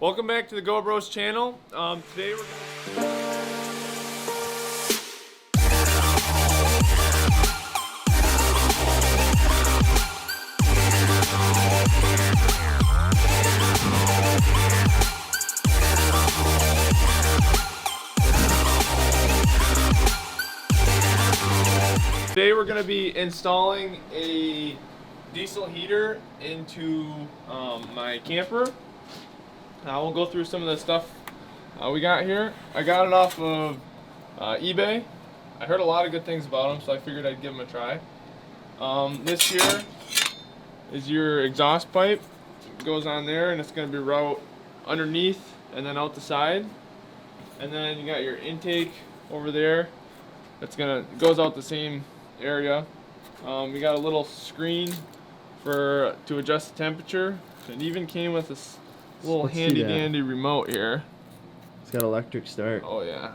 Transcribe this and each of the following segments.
Welcome back to the Go Bros channel. Today we're going to be installing a diesel heater into my camper. We'll go through some of the stuff we got here. I got it off of eBay. I heard a lot of good things about them, so I figured I'd give them a try. This here is your exhaust pipe. It goes on there, and it's going to be route underneath and then out the side. And then you got your intake over there. Goes out the same area. We got a little screen to adjust the temperature. It even came with this little handy dandy remote here. It's got electric start. Oh yeah,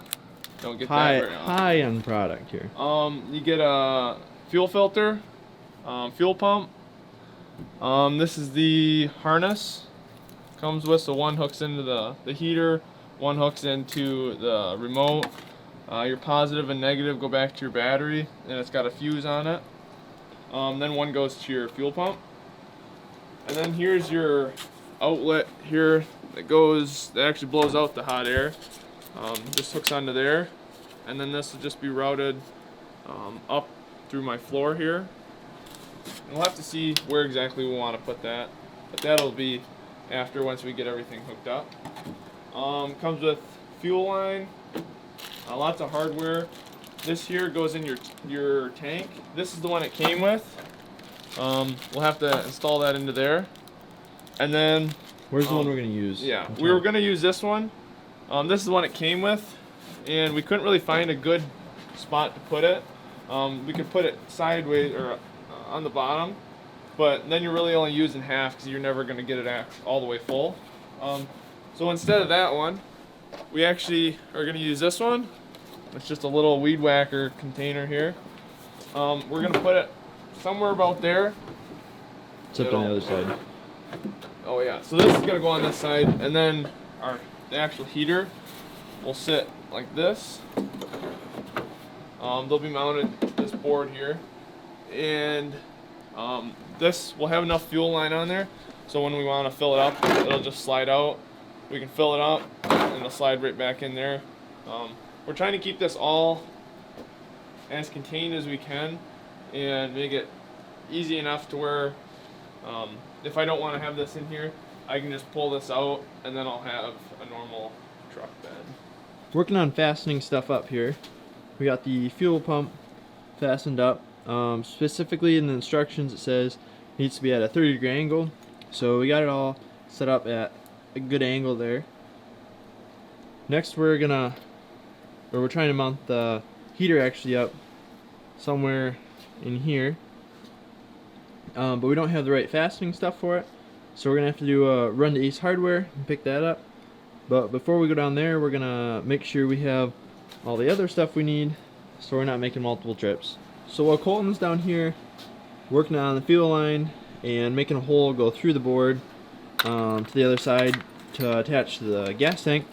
don't get that very often. High end product here. You get a fuel filter, fuel pump. This is the harness. Comes with, so one hooks into the heater, one hooks into the remote. Your positive and negative go back to your battery, and it's got a fuse on it. Then one goes to your fuel pump. And then here's your outlet here that actually blows out the hot air. Just hooks onto there. And then this will just be routed up through my floor here. And we'll have to see where exactly we want to put that. But that'll be after, once we get everything hooked up. Comes with fuel line. Lots of hardware. This here goes in your tank. This is the one it came with. We'll have to install that into there. And then where's the one we're gonna use? Yeah, we were gonna use this one. This is the one it came with, and we couldn't really find a good spot to put it. We could put it sideways or on the bottom, but then you're really only using half because you're never gonna get it all the way full. So instead of that one, we actually are gonna use this one. It's just a little weed whacker container here. We're gonna put it somewhere about there. Except on the other side. Oh yeah, so this is gonna go on this side, and then the actual heater will sit like this. They'll be mounted to this board here, and this will have enough fuel line on there, so when we want to fill it up, it'll just slide out. We can fill it up, and it'll slide right back in there. We're trying to keep this all as contained as we can, and make it easy enough to where if I don't want to have this in here, I can just pull this out, and then I'll have a normal truck bed. Working on fastening stuff up here. We got the fuel pump fastened up. Specifically in the instructions it says it needs to be at a 30-degree angle. So we got it all set up at a good angle there. Next we're trying to mount the heater actually up somewhere in here. But we don't have the right fastening stuff for it, so we're gonna have to do a run to Ace Hardware and pick that up. But before we go down there, we're gonna make sure we have all the other stuff we need, so we're not making multiple trips. So while Colton's down here working on the fuel line and making a hole go through the board to the other side to attach to the gas tank,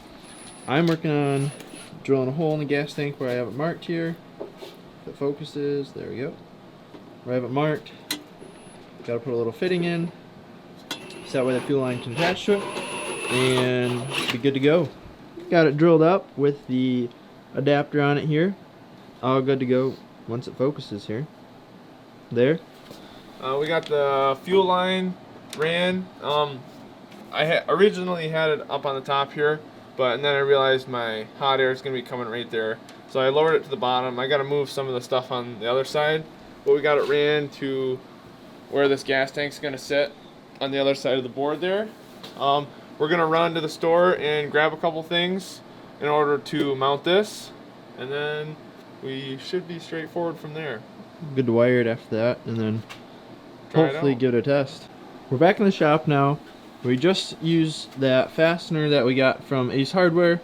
I'm working on drilling a hole in the gas tank where I have it marked here. If it focuses, there we go. Where I have it marked. Got to put a little fitting in, so that way the fuel line can attach to it, and be good to go. Got it drilled up with the adapter on it here. All good to go once it focuses here. There. We got the fuel line ran. I originally had it up on the top here, and then I realized my hot air is going to be coming right there, so I lowered it to the bottom. I got to move some of the stuff on the other side, but we got it ran to where this gas tank's going to sit on the other side of the board there. We're going to run to the store and grab a couple things in order to mount this, and then we should be straightforward from there. Good to wire it after that, and then hopefully give it a test. We're back in the shop now. We just used that fastener that we got from Ace Hardware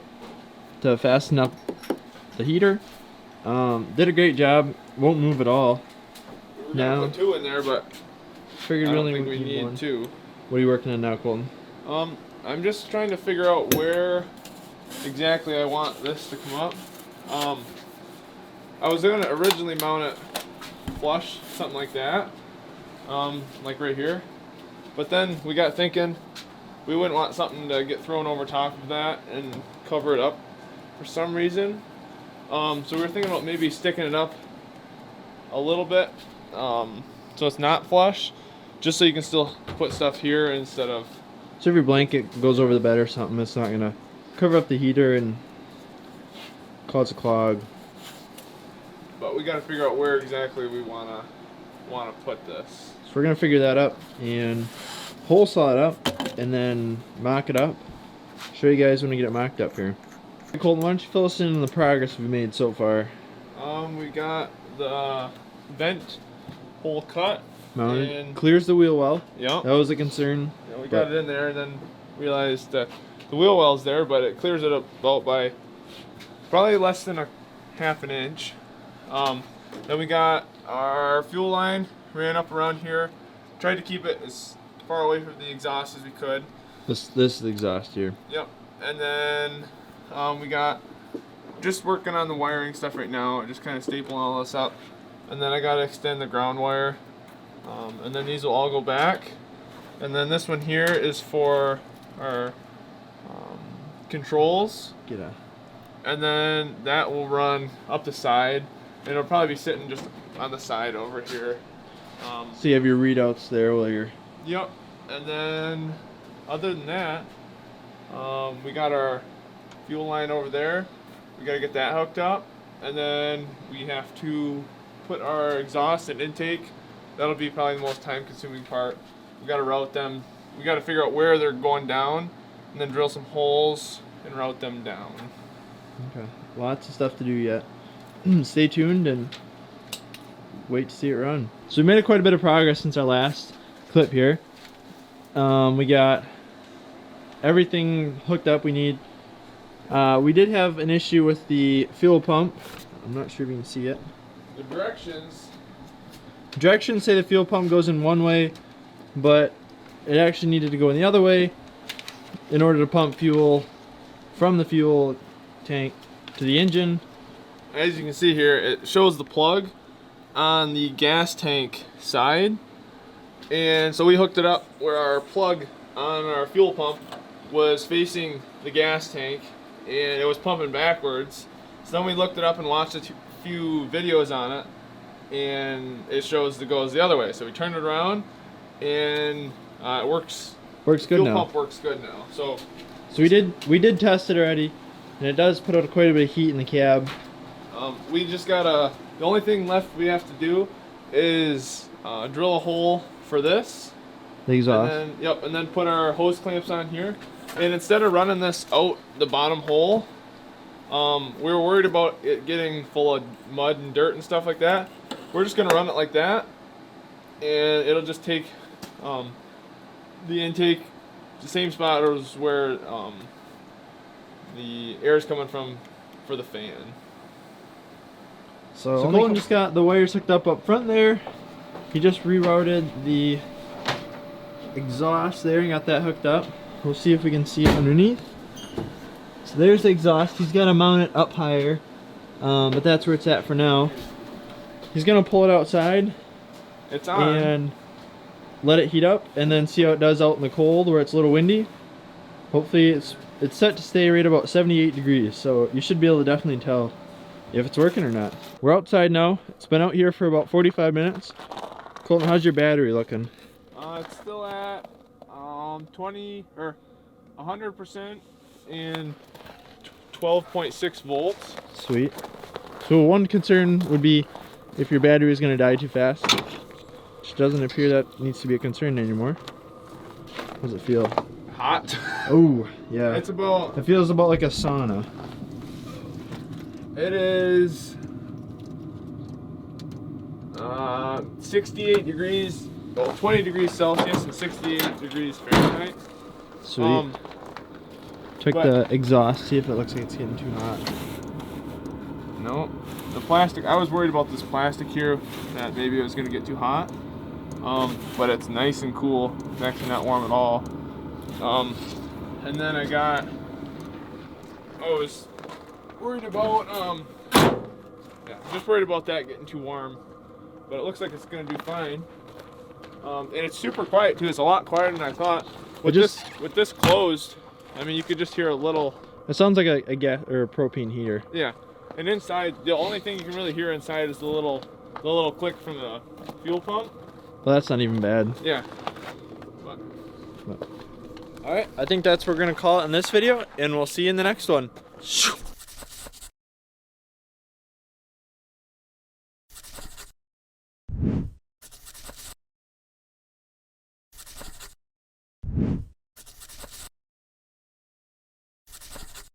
to fasten up the heater. Did a great job. Won't move at all. Now put two in there, but figured I we don't only think we need one. two. What are you working on now, Colton? I'm just trying to figure out where exactly I want this to come up. I was going to originally mount it flush, something like that, like right here. But then we got thinking we wouldn't want something to get thrown over top of that and cover it up for some reason. So we were thinking about maybe sticking it up a little bit, so it's not flush, just so you can still put stuff here instead of. So if your blanket goes over the bed or something, it's not gonna cover up the heater and cause a clog. But we got to figure out where exactly we wanna put this. So we're gonna figure that up and hole saw it up and then mock it up. Show you guys when we get it mocked up here. Colton, why don't you fill us in on the progress we've made so far? We got the vent hole cut. Mounted. And Clears the wheel well. Yep. That was a concern. Yeah, we got it in there and then realized that the wheel well's there, but it clears it up about by probably less than a half an inch. Then we got our fuel line ran up around here. Tried to keep it as far away from the exhaust as we could. This is the exhaust here. Yep. And then we got just working on the wiring stuff right now, just kind of stapling all this up. And then I got to extend the ground wire. And then these will all go back. And then this one here is for our controls. And then that will run up the side. And it'll probably be sitting just on the side over here. So you have your readouts there while you're. Yep. And then other than that, we got our fuel line over there. We got to get that hooked up. And then we have to put our exhaust and intake. That'll be probably the most time consuming part. We got to route them. We got to figure out where they're going down and then drill some holes and route them down. Okay. Lots of stuff to do yet. Stay tuned and wait to see it run. So we made quite a bit of progress since our last clip here. We got everything hooked up we need. We did have an issue with the fuel pump. I'm not sure if you can see it. The Directions say the fuel pump goes in one way, but it actually needed to go in the other way in order to pump fuel from the fuel tank to the engine. As you can see here, it shows the plug on the gas tank side. And so we hooked it up where our plug on our fuel pump was facing the gas tank and it was pumping backwards. So then we looked it up and watched a few videos on it and it shows it goes the other way. So we turned it around and it works. Works good now. Fuel pump works good now. So we did test it already, and it does put out quite a bit of heat in the cab. We just gotta. The only thing left we have to do is drill a hole for this. The exhaust. And then put our hose clamps on here. And instead of running this out the bottom hole, we were worried about it getting full of mud and dirt and stuff like that. We're just gonna run it like that, and it'll just take the intake, the same spot as where the air is coming from for the fan. So Colton just got the wires hooked up front there. He just rerouted the exhaust there and got that hooked up. We'll see if we can see it underneath. So there's the exhaust. He's got to mount it up higher, but that's where it's at for now. He's gonna pull it outside. It's on. And let it heat up, and then see how it does out in the cold where it's a little windy. Hopefully it's set to stay right about 78 degrees, so you should be able to definitely tell if it's working or not. We're outside now. It's been out here for about 45 minutes. Colton, how's your battery looking? It's still at 20 or 100% and 12.6 volts. Sweet. So one concern would be if your battery is going to die too fast, which doesn't appear that needs to be a concern anymore. How does it feel? Hot. Oh, yeah. It's about. It feels about like a sauna. It is 68 degrees, well, 20 degrees Celsius and 68 degrees Fahrenheit. Sweet. Check the exhaust, see if it looks like it's getting too hot. No, the plastic, I was worried about this plastic here, that maybe it was going to get too hot. But it's nice and cool. It's actually not warm at all. And then I was worried about, just worried about that getting too warm. But it looks like it's gonna do fine. And it's super quiet too. It's a lot quieter than I thought. With this closed, I mean, you could just hear a little. It sounds like a gas or a propane heater. Yeah. And inside, the only thing you can really hear inside is the little click from the fuel pump. Well, that's not even bad. Yeah. All right, I think that's what we're gonna call it in this video, and we'll see you in the next one.